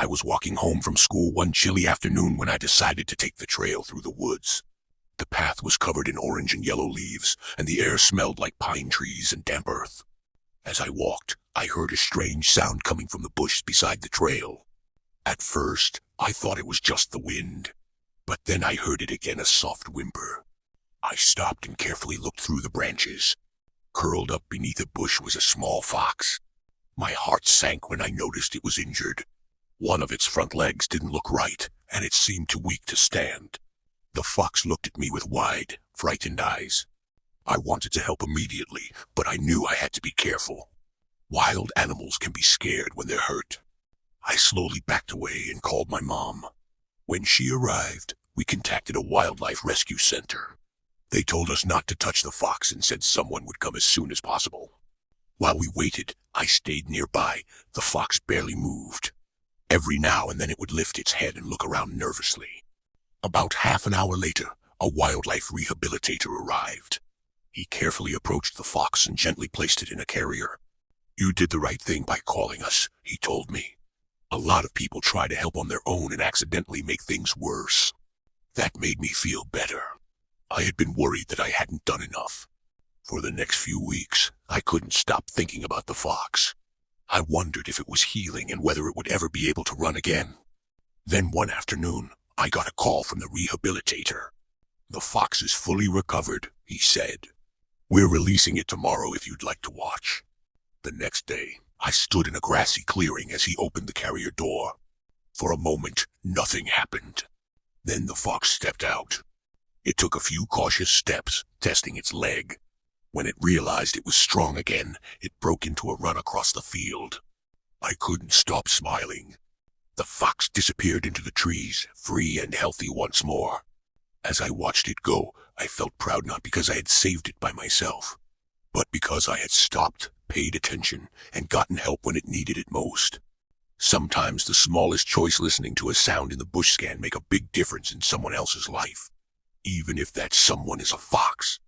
I was walking home from school one chilly afternoon when I decided to take the trail through the woods. The path was covered in orange and yellow leaves, and the air smelled like pine trees and damp earth. As I walked, I heard a strange sound coming from the bush beside the trail. At first, I thought it was just the wind, but then I heard it again, a soft whimper. I stopped and carefully looked through the branches. Curled up beneath a bush was a small fox. My heart sank when I noticed it was injured. One of its front legs didn't look right, and it seemed too weak to stand. The fox looked at me with wide, frightened eyes. I wanted to help immediately, but I knew I had to be careful. Wild animals can be scared when they're hurt. I slowly backed away and called my mom. When she arrived, we contacted a wildlife rescue center. They told us not to touch the fox and said someone would come as soon as possible. While we waited, I stayed nearby. The fox barely moved. Every now and then it would lift its head and look around nervously. About half an hour later, a wildlife rehabilitator arrived. He carefully approached the fox and gently placed it in a carrier. "You did the right thing by calling us," he told me. "A lot of people try to help on their own and accidentally make things worse." That made me feel better. I had been worried that I hadn't done enough. For the next few weeks, I couldn't stop thinking about the fox. I wondered if it was healing and whether it would ever be able to run again. Then one afternoon, I got a call from the rehabilitator. "The fox is fully recovered," he said. "We're releasing it tomorrow if you'd like to watch." The next day, I stood in a grassy clearing as he opened the carrier door. For a moment, nothing happened. Then the fox stepped out. It took a few cautious steps, testing its leg. When it realized it was strong again, it broke into a run across the field. I couldn't stop smiling. The fox disappeared into the trees, free and healthy once more. As I watched it go, I felt proud not because I had saved it by myself, but because I had stopped, paid attention, and gotten help when it needed it most. Sometimes the smallest choice listening to a sound in the bush can make a big difference in someone else's life, even if that someone is a fox.